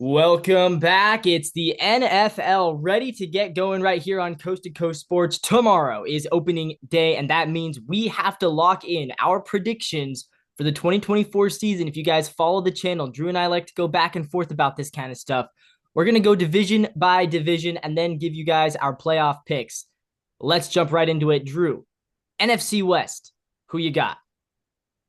Welcome back. It's the NFL ready to get going right here on Coast to Coast Sports. Tomorrow is opening day, and that means we have to lock in our predictions for the 2024 season. If you guys follow the channel, Drew and I like to go back and forth about this kind of stuff. We're going to go division by division and then give you guys our playoff picks. Let's jump right into it. Drew, NFC West, who you got?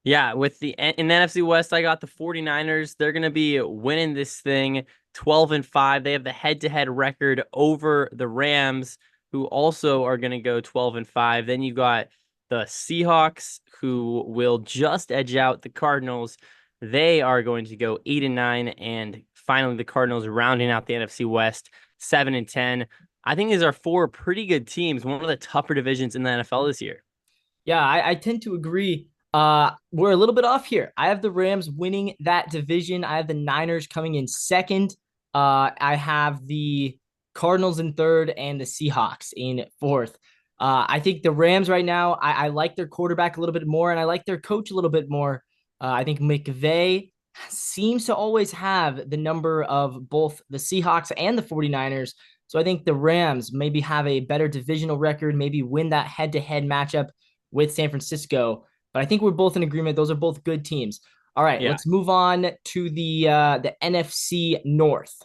Yeah, in the NFC West, I got the 49ers. They're going to be winning this thing 12-5. They have the head-to-head record over the Rams, who also are going to go 12-5. Then you got the Seahawks, who will just edge out the Cardinals. They are going to go 8-9, and finally the Cardinals rounding out the NFC West 7-10. I think these are four pretty good teams, one of the tougher divisions in the NFL this year. Yeah, I tend to agree. We're a little bit off here. I have the Rams winning that division. I have the Niners coming in second. I have the Cardinals in third and the Seahawks in fourth. I think the Rams right now, I like their quarterback a little bit more, and I like their coach a little bit more. I think McVay seems to always have the number of both the Seahawks and the 49ers. So I think the Rams maybe have a better divisional record, maybe win that head-to-head matchup with San Francisco. But I think we're both in agreement. Those are both good teams. All right, Yeah. let's move on to the NFC North.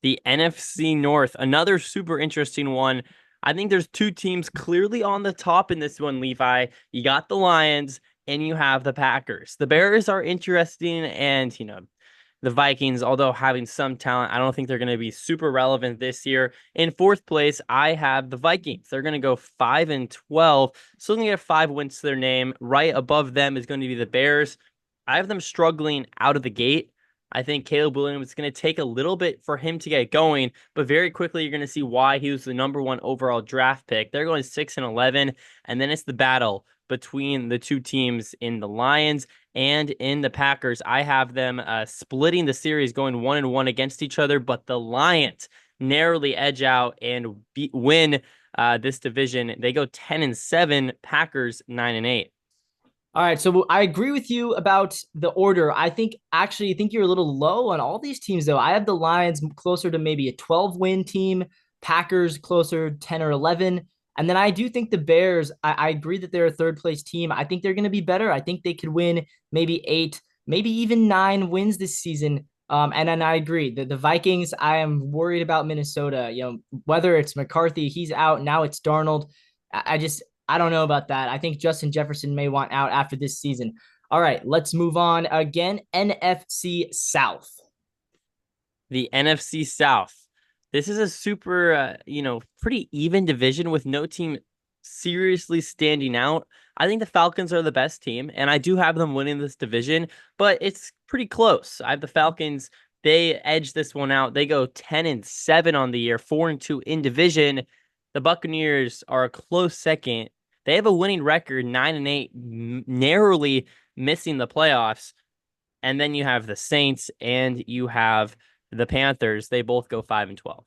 The NFC North, another super interesting one. I think there's two teams clearly on the top in this one, Levi. You got the Lions and you have the Packers. The Bears are interesting, and the Vikings, although having some talent, I don't think they're going to be super relevant this year. In fourth place, I have the Vikings. They're going to go 5-12. So they're going to get 5 wins to their name. Right above them is going to be the Bears. I have them struggling out of the gate. I think Caleb Williams is going to take a little bit for him to get going, but very quickly you're going to see why he was the number one overall draft pick. They're going 6-11, and then it's the battle between the two teams in the Lions and in the Packers. I have them splitting the series, going 1-1 against each other, but the Lions narrowly edge out and win this division. They go 10-7, Packers 9-8. All right, so I agree with you about the order. I think you're a little low on all these teams, though. I have the Lions closer to maybe a 12-win team, Packers closer 10 or 11. And then I do think the Bears, I agree that they're a third place team. I think they're going to be better. I think they could win maybe 8, maybe even 9 wins this season. And then I agree. The Vikings, I am worried about Minnesota. Whether it's McCarthy, he's out. Now it's Darnold. I don't know about that. I think Justin Jefferson may want out after this season. All right, let's move on. Again, NFC South. The NFC South. This is a super, pretty even division with no team seriously standing out. I think the Falcons are the best team, and I do have them winning this division, but it's pretty close. I have the Falcons. They edge this one out. They go 10-7 on the year, 4-2 in division. The Buccaneers are a close second. They have a winning record, 9-8, narrowly missing the playoffs. And then you have the Saints and you have the Panthers. They both go 5-12.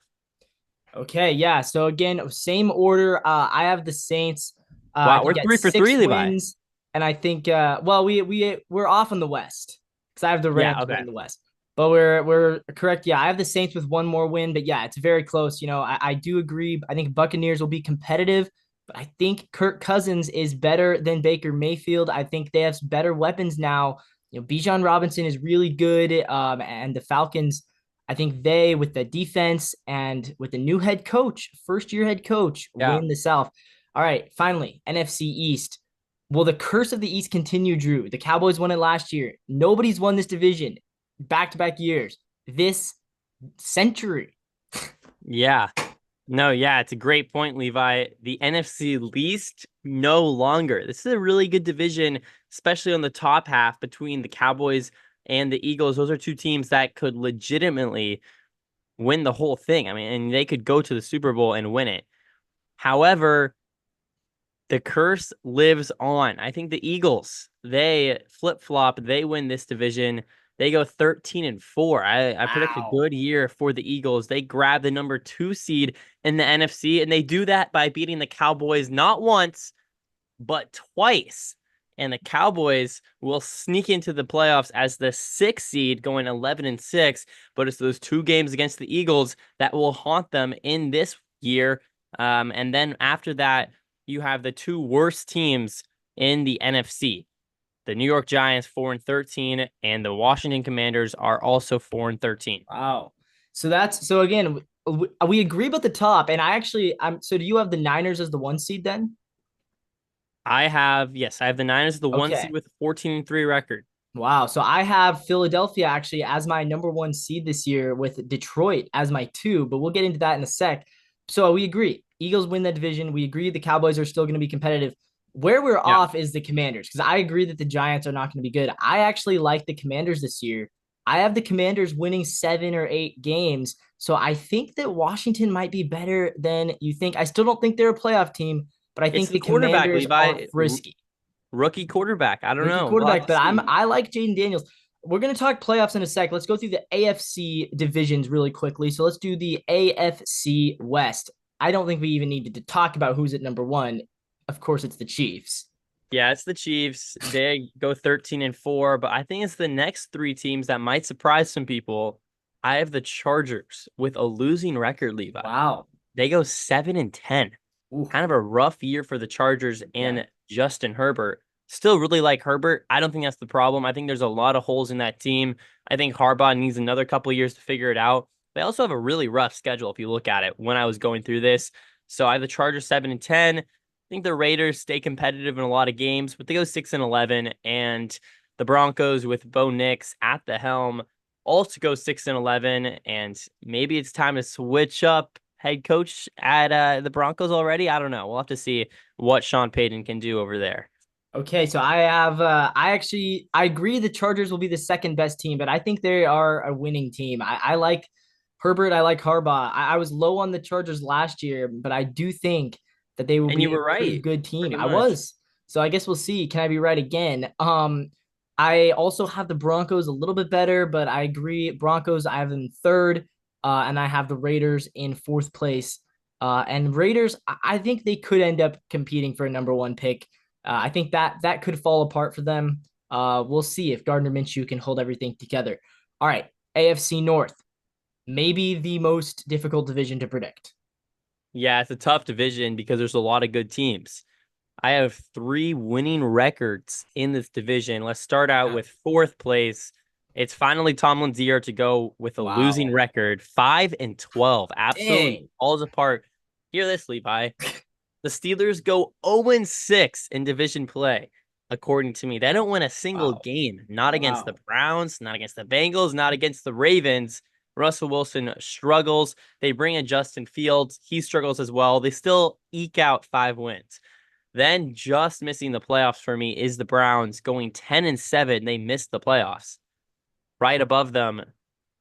Okay, yeah. So again, same order. I have the Saints. I Wow, we're think at three for six three, Levi. wins, and I think well we're off in the West because I have the Yeah, Rams okay. winning the West. But we're correct. Yeah, I have the Saints with one more win, but yeah, it's very close. I do agree. I think Buccaneers will be competitive, but I think Kirk Cousins is better than Baker Mayfield. I think they have better weapons now. Bijan Robinson is really good, and the Falcons. I think they, with the defense and with the new head coach, first year head coach, Yeah. win the South. All right, finally, NFC East. Will the curse of the East continue, Drew? The Cowboys won it last year. Nobody's won this division back to back years this century. Yeah. No, yeah, it's a great point, Levi. The NFC least no longer. This is a really good division, especially on the top half between the Cowboys and the Eagles. Those are two teams that could legitimately win the whole thing. I mean, and they could go to the Super Bowl and win it. However, the curse lives on. I think the Eagles, they flip-flop, they win this division. They go 13-4. I predict a Wow. good year for the Eagles. They grab the number 2 seed in the NFC, and they do that by beating the Cowboys not once, but twice. and the Cowboys will sneak into the playoffs as the 6th seed, going 11-6. But it's those 2 games against the Eagles that will haunt them in this year. And then after that, you have the 2 worst teams in the NFC. The New York Giants 4-13, and the Washington Commanders are also 4-13. Wow. So again, we agree about the top, and I'm. So do you have the Niners as the 1 seed then? I have the Niners as the 1 seed Okay. with a 14-3 record. Wow. So I have Philadelphia actually as my number 1 seed this year with Detroit as my 2, but we'll get into that in a sec. So we agree. Eagles win that division. We agree the Cowboys are still going to be competitive. Where we're Yeah. off is the Commanders because I agree that the Giants are not going to be good. I actually like the Commanders this year. I have the Commanders winning 7 or 8 games. So I think that Washington might be better than you think. I still don't think they're a playoff team, but I It's think the the quarterback, Commanders are Levi. frisky. Rookie quarterback. I don't Rookie know. We'll have quarterback, to but see. I like Jaden Daniels. We're gonna talk playoffs in a sec. Let's go through the AFC divisions really quickly. So let's do the AFC West. I don't think we even needed to talk about who's at number 1. Of course, it's the Chiefs. Yeah, it's the Chiefs. They go 13-4, but I think it's the next 3 teams that might surprise some people. I have the Chargers with a losing record, Levi. Wow. They go 7-10. Ooh, Kind of a rough year for the Chargers yeah. and Justin Herbert. Still really like Herbert. I don't think that's the problem. I think there's a lot of holes in that team. I think Harbaugh needs another couple of years to figure it out. They also have a really rough schedule if you look at it when I was going through this. So I have the Chargers 7-10. I think the Raiders stay competitive in a lot of games, but they go 6-11. And the Broncos with Bo Nix at the helm also go 6-11. And maybe it's time to switch up head coach at the Broncos already. I don't know. We'll have to see what Sean Payton can do over there. Okay, so I agree the Chargers will be the second best team, but I think they are a winning team. I like Herbert, I like Harbaugh. I was low on the Chargers last year, but I do think that they will And you be were a pretty right, good team. pretty I much. was. So I guess we'll see. Can I be right again? I also have the Broncos a little bit better, but I agree. Broncos, I have them third, and I have the Raiders in fourth place. And Raiders, I think they could end up competing for a number 1 pick. I think that could fall apart for them. We'll see if Gardner Minshew can hold everything together. All right, AFC North, maybe the most difficult division to predict. Yeah, it's a tough division because there's a lot of good teams. I have 3 winning records in this division. Let's start out Yeah. with fourth place. It's finally Tomlin's year to go with a losing Wow. record, 5-12. Absolutely Dang. falls apart. Hear this, Levi. The Steelers go 0-6 in division play, according to me. They don't win a single Wow. game, not against the Wow. Browns, not against the Bengals, not against the Ravens. Russell Wilson struggles. They bring in Justin Fields. He struggles as well. They still eke out 5 wins. Then just missing the playoffs for me is the Browns going 10-7. They missed the playoffs. Right above them,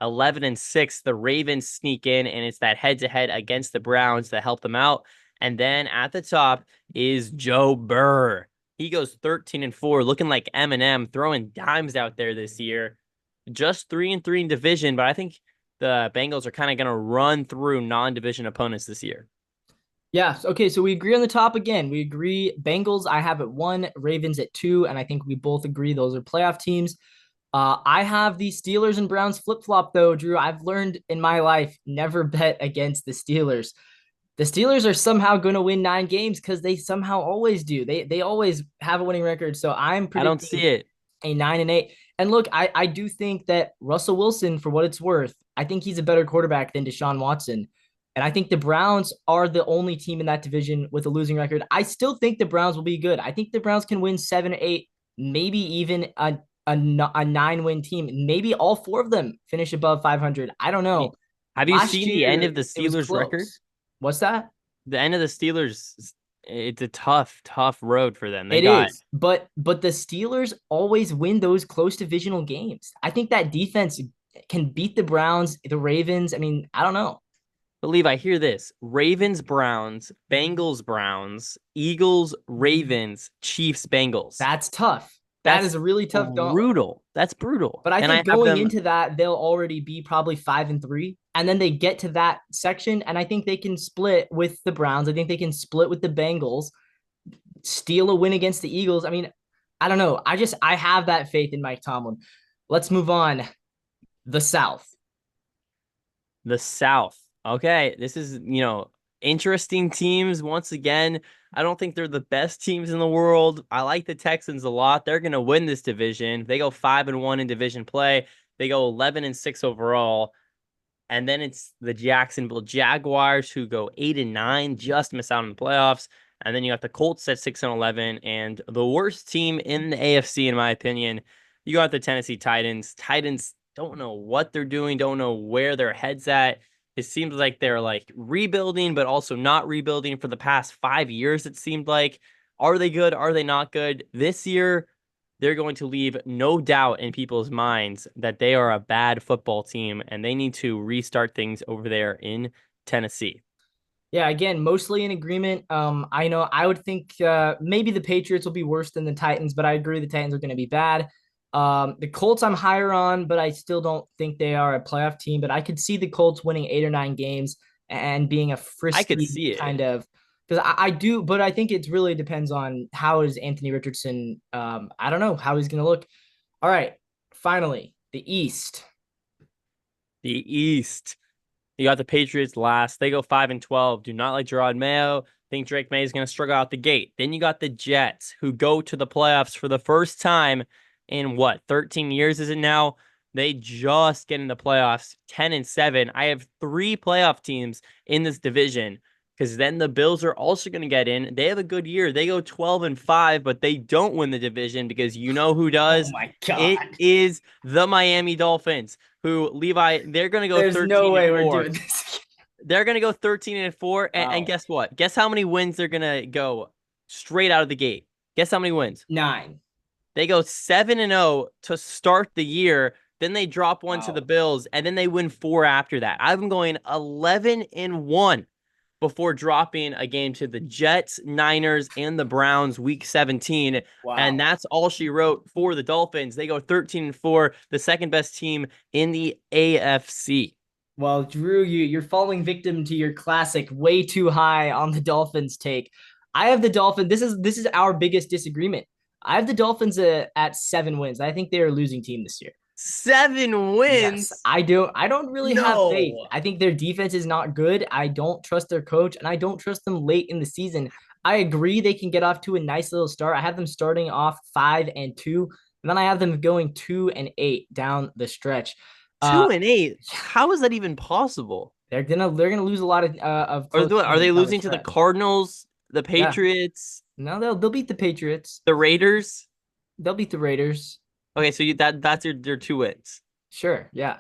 11-6. The Ravens sneak in, and it's that head-to-head against the Browns that help them out. And then at the top is Joe Burr. He goes 13-4, looking like Eminem, throwing dimes out there this year. Just 3-3 in division, but I think the Bengals are kind of going to run through non-division opponents this year. Yeah. Okay. So we agree on the top again. We agree Bengals, I have at 1, Ravens at 2, and I think we both agree those are playoff teams. I have the Steelers and Browns flip flop though, Drew. I've learned in my life never bet against the Steelers. The Steelers are somehow going to win 9 games because they somehow always do. They always have a winning record. So I'm I don't see predicting it. a 9-8. And look, I do think that Russell Wilson, for what it's worth, I think he's a better quarterback than Deshaun Watson. And I think the Browns are the only team in that division with a losing record. I still think the Browns will be good. I think the Browns can win 7-8, maybe even a 9-win team. Maybe all 4 of them finish above 500. I don't know. Have you Last seen the end year, of the it was Steelers record? close. What's that? The end of the Steelers, it's a tough, tough road for them. They It got is, but the Steelers always win those close divisional games. I think that defense can beat the Browns, the Ravens. I mean, I don't know. believe I hear this. Ravens, Browns, Bengals, Browns, Eagles, Ravens, Chiefs, Bengals. That's tough. That is That's a really tough gauntlet. brutal. That's brutal. But I And I think have going them. into that, they'll already be probably 5-3, and then they get to that section, and I think they can split with the Browns. I think they can split with the Bengals, steal a win against the Eagles. I mean, I don't know. I have that faith in Mike Tomlin. Let's move on. The South. The South. Okay, this is, interesting teams. Once again, I don't think they're the best teams in the world. I like the Texans a lot. They're going to win this division. They go 5-1 in division play. They go 11-6 overall. And then it's the Jacksonville Jaguars who go 8-9, just miss out on the playoffs. And then you got the Colts at 6-11, and the worst team in the AFC, in my opinion, you got the Tennessee Titans. Titans don't know what they're doing, don't know where their head's at. It seems like they're like rebuilding, but also not rebuilding for the past 5 years, it seemed like. Are they good? Are they not good? This year, they're going to leave no doubt in people's minds that they are a bad football team and they need to restart things over there in Tennessee. Yeah, again, mostly in agreement. I know I would think maybe the Patriots will be worse than the Titans, but I agree the Titans are going to be bad. The Colts I'm higher on, but I still don't think they are a playoff team. But I could see the Colts winning 8 or 9 games and being a I could frisky see it. kind of because I do, but I think it really depends on how is Anthony Richardson. I don't know how he's going to look. All right, finally the East. The East. You got the Patriots last. They go 5-12. Do not like Gerard Mayo. Think Drake May is going to struggle out the gate. Then you got the Jets, who go to the playoffs for the first time in what, 13 years is it now? They just get in the playoffs 10-7. I have three playoff teams in this division because then the Bills are also going to get in. They have a good year. They go 12-5, but they don't win the division because you know who Oh does? my It God. is the Miami Dolphins, who Levi, they're going to go There's no 13 and way we're 4. doing this. They're going to go 13-4. And Wow. guess what? Guess how many wins they're going to go straight out of the gate? Guess how many wins? 9. They go 7-0 to start the year. Then they drop one to the Wow. Bills, and then they win four after that. I'm going 11-1 before dropping a game to the Jets, Niners, and the Browns week 17. And Wow. that's all she wrote for the Dolphins. They go 13-4, the second best team in the AFC. Well, Drew, you're falling victim to your classic way too high on the Dolphins take. I have the Dolphins. This is our biggest disagreement. I have the Dolphins at 7 wins. I think they're a losing team this year. 7 wins? Yes, I don't really have faith. No. I think their defense is not good. I don't trust their coach, and I don't trust them late in the season. I agree they can get off to a nice little start. I have them starting off 5-2, and then I have them going 2-8 down the stretch. Uh, 2-8? How is that even possible? they're gonna lose a lot of Are close are they games down the losing to the stretch. Cardinals, the Yeah, Patriots, no, they'll beat the Patriots. the Raiders? They'll beat the Raiders. Okay, so that's your 2 wins. Sure, yeah.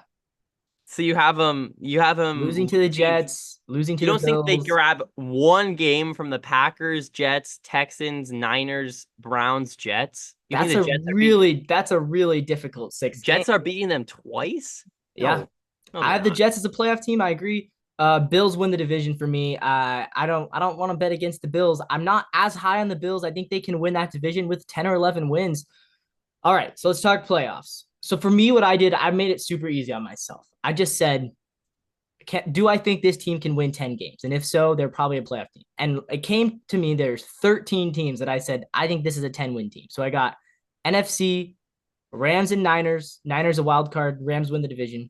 So you have them Losing to the being, Jets, losing you to the don't think they Bills. grab one game from the Packers, Jets, Texans, Niners, Browns, Jets? You think That's a really difficult six games. Jets are beating them twice? Yeah, No. No, I they're have the not. Jets as a playoff team. I agree. Bills win the division for me. I don't want to bet against the Bills. I'm not as high on the Bills. I think they can win that division with 10 or 11 wins. All right, so let's talk playoffs. So for me, what I did, I made it super easy on myself. I just said, do I think this team can win 10 games? And if so, they're probably a playoff team. And it came to me, there's 13 teams that I said, I think this is a 10-win team. So I got NFC, Rams and Niners. Niners a wild card. Rams win the division.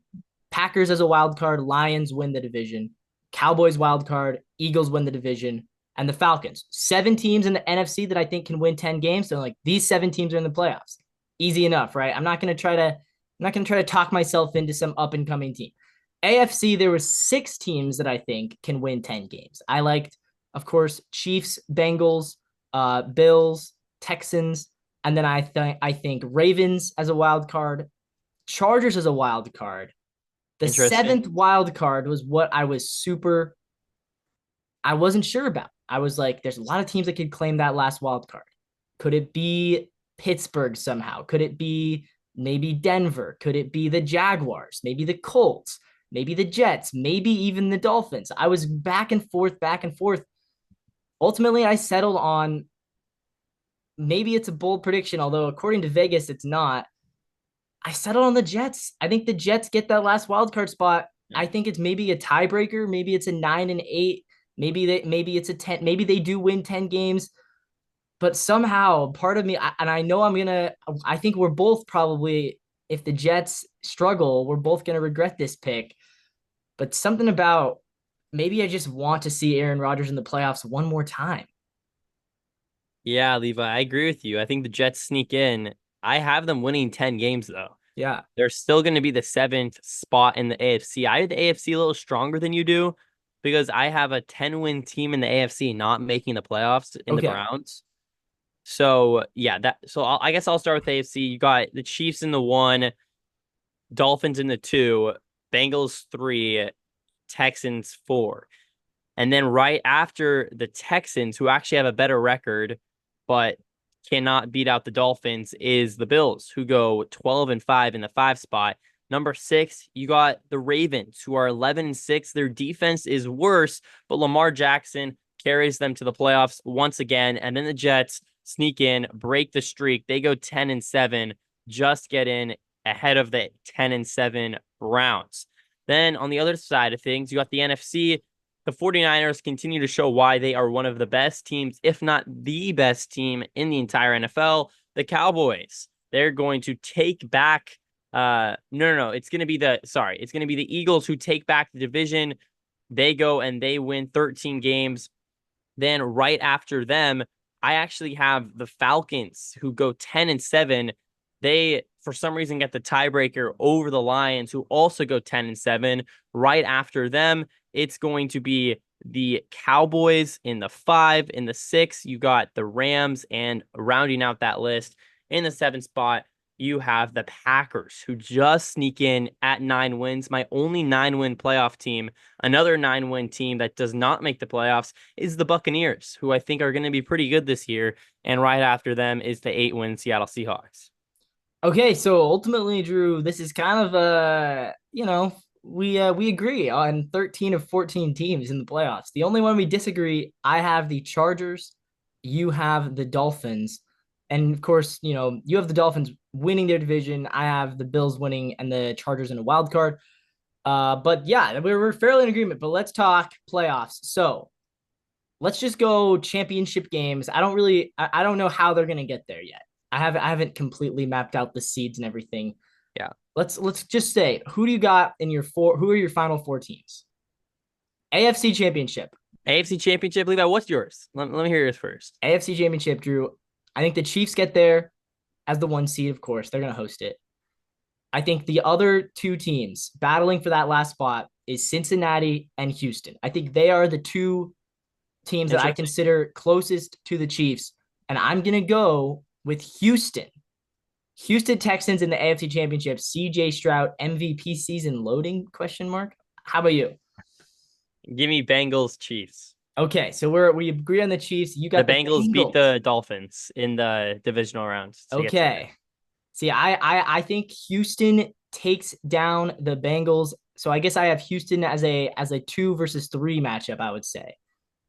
Packers as a wild card. Lions win the division. Cowboys wild card. Eagles win the division. And the Falcons. 7 teams in the NFC that I think can win 10 games. So like these 7 teams are in the playoffs. Easy enough, right? I'm not gonna try to talk myself into some up and coming team. AFC, there were 6 teams that I think can win 10 games. I liked, of course, Chiefs, Bengals, Bills, Texans, and then I think Ravens as a wild card, Chargers as a wild card. The Interesting. seventh wild card was what I wasn't sure about. I was like, there's a lot of teams that could claim that last wild card. Could it be Pittsburgh somehow? Could it be maybe Denver? Could it be the Jaguars? Maybe the Colts? Maybe the Jets? Maybe even the Dolphins? I was back and forth, back and forth. Ultimately, I settled on maybe it's a bold prediction, although according to Vegas, it's not. I settled on the Jets. I think the Jets get that last wild card spot. Yeah. I think it's maybe a tiebreaker. Maybe it's a 9-8. Maybe it's a 10. Maybe they do win 10 games. but somehow part of me, and I know I think we're both probably, if the Jets struggle, we're both gonna regret this pick. But something about maybe I just want to see Aaron Rodgers in the playoffs one more time. Yeah, Levi, I agree with you. I think the Jets sneak in. I have them winning 10 games, though. Yeah. They're still going to be the seventh spot in the AFC. I have the AFC a little stronger than you do because I have a 10-win team in the AFC not making the playoffs in the Okay. Browns. So, yeah, I guess I'll start with AFC. You got the Chiefs in the 1, Dolphins in the 2, Bengals 3, Texans 4. And then right after the Texans, who actually have a better record, but cannot beat out the Dolphins, is the Bills, who go 12-5 in the 5 spot. Number 6, you got the Ravens, who are 11-6. Their defense is worse, but Lamar Jackson carries them to the playoffs once again. And then the Jets sneak in, break the streak. They go 10-7, just get in ahead of the 10-7 Browns. Then on the other side of things, you got the NFC. The 49ers continue to show why they are one of the best teams, if not the best team in the entire NFL. The Cowboys, they're going to take back no, it's going to be the Eagles who take back the division. They go and they win 13 games. Then right after them, I actually have the Falcons who go 10-7. They, for some reason, get the tiebreaker over the Lions, who also go 10-7. Right after them, it's going to be the Cowboys in the 5. In the 6, you got the Rams, and rounding out that list in the 7th spot, you have the Packers, who just sneak in at 9 wins. My only 9-win playoff team, another 9-win team that does not make the playoffs, is the Buccaneers, who I think are going to be pretty good this year. And right after them is the 8-win Seattle Seahawks. Okay, so ultimately, Drew, this is kind of we agree on 13 of 14 teams in the playoffs. The only one we disagree, I have the Chargers, you have the Dolphins. And of course, you have the Dolphins winning their division. I have the Bills winning and the Chargers in a wild card. But yeah, we're fairly in agreement. But let's talk playoffs. So let's just go championship games. I don't know how they're gonna get there yet. I haven't completely mapped out the seeds and everything. Yeah. Let's just say, who do you got in your four? Who are your final four teams? AFC Championship. AFC Championship, Levi, what's yours? Let me hear yours first. AFC Championship, Drew. I think the Chiefs get there as the 1 seed, of course. They're gonna host it. I think the other two teams battling for that last spot is Cincinnati and Houston. I think they are the two teams that I Interesting. consider closest to the Chiefs. And I'm going to go with Houston. Houston Texans in the AFC Championship. CJ Stroud MVP season loading question mark. How about you? Give me Bengals Chiefs. Okay, so we agree on the Chiefs. You The got the Bengals beat Bengals. the Dolphins in the divisional round to get in. Okay. See, I think Houston takes down the Bengals. So I guess I have Houston as a 2 versus 3 matchup, I would say.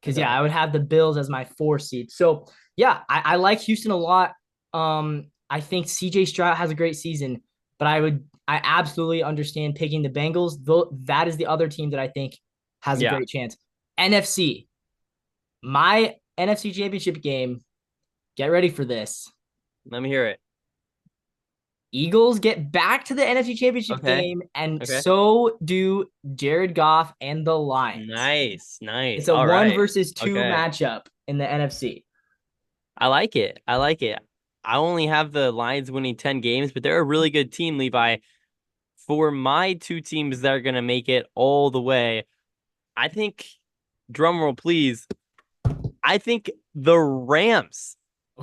Because yeah, Okay. I would have the Bills as my 4 seed. So yeah, I like Houston a lot. I think CJ Stroud has a great season, but I absolutely understand picking the Bengals. Though that is the other team that I think has a Yeah. great chance. NFC, my NFC Championship game. Get ready for this. Let me hear it. Eagles get back to the NFC Championship Okay. game, and Okay. so do Jared Goff and the Lions. Nice. It's Nice. a All one right. versus two Okay. matchup in the NFC. I like it. I like it. I only have the Lions winning 10 games, but they're a really good team, Levi. For my two teams that are going to make it all the way, I think, drum roll please, I think the Rams,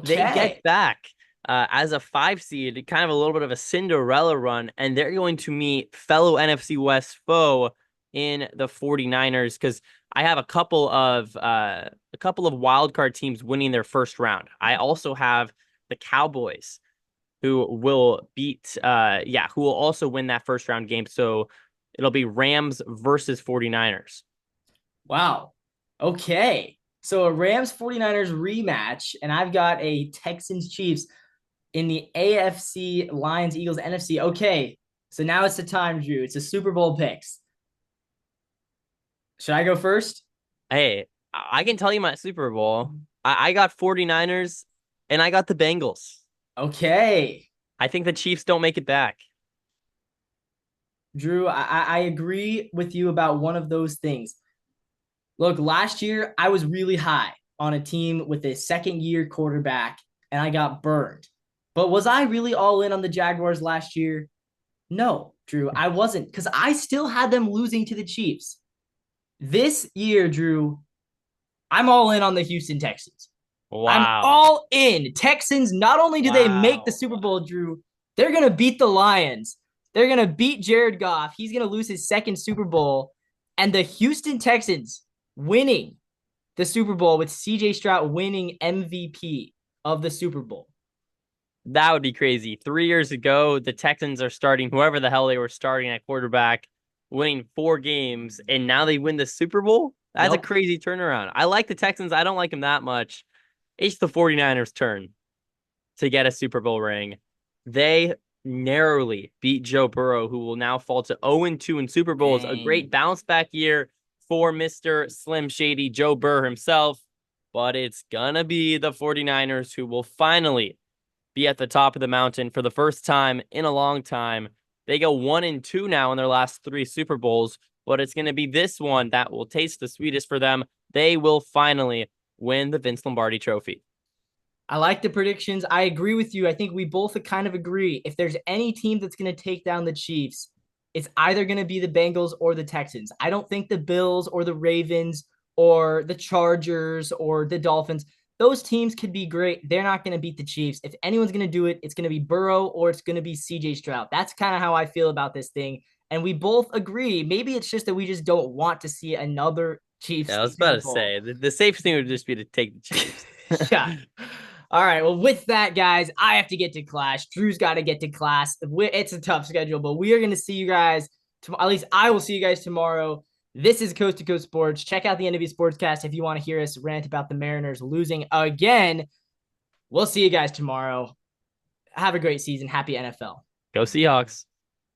they get Okay. back as a 5 seed, kind of a little bit of a Cinderella run, and they're going to meet fellow NFC West foe in the 49ers because I have a couple of wild card teams winning their first round. I also have the Cowboys who will who will also win that first round game. So it'll be Rams versus 49ers. Wow. Okay. So a Rams 49ers rematch, and I've got a Texans Chiefs in the AFC Lions Eagles NFC. Okay. So now it's the time, Drew. It's a Super Bowl picks. Should I go first? Hey, I can tell you my Super Bowl. I got 49ers And I got the Bengals. Okay. I think the Chiefs don't make it back. Drew, I agree with you about one of those things. Look, last year I was really high on a team with a second year quarterback and I got burned. But was I really all in on the Jaguars last year? No, Drew, I wasn't because I still had them losing to the Chiefs. This year, Drew, I'm all in on the Houston Texans. I'm Wow. all in. Texans, not only do they make the Wow. Super Bowl, Drew, they're going to beat the Lions. They're going to beat Jared Goff. He's going to lose his second Super Bowl. And the Houston Texans winning the Super Bowl with CJ Stroud winning MVP of the Super Bowl. That would be crazy. 3 years ago, the Texans are starting whoever the hell they were starting at quarterback, winning 4 games, and now they win the Super Bowl. That's a Yep. crazy turnaround. I like the Texans. I don't like them that much. It's the 49ers' turn to get a Super Bowl ring. They narrowly beat Joe Burrow, who will now fall to 0-2 in Super Bowls. A great Dang. bounce back year for Mr. Slim Shady Joe Burr himself. But it's going to be the 49ers who will finally be at the top of the mountain for the first time in a long time. They go 1-2 now in their last 3 Super Bowls, but it's going to be this one that will taste the sweetest for them. They will finally win the Vince Lombardi Trophy. I like the predictions. I agree with you. I think we both kind of agree. If there's any team that's going to take down the Chiefs, it's either going to be the Bengals or the Texans. I don't think the Bills or the Ravens or the Chargers or the Dolphins, those teams could be great. They're not going to beat the Chiefs. If anyone's going to do it, it's going to be Burrow or it's going to be CJ Stroud. That's kind of how I feel about this thing. And we both agree. Maybe it's just that we just don't want to see another Chiefs Yeah, I was about Super to Bowl. say the safest thing would just be to take the Chiefs. Yeah. All right. Well, with that, guys, I have to get to class. Drew's got to get to class. It's a tough schedule, but we are going to see you guys. At least I will see you guys tomorrow. This is Coast to Coast Sports. Check out the NW Sportscast if you want to hear us rant about the Mariners losing again. We'll see you guys tomorrow. Have a great season. Happy NFL. Go Seahawks.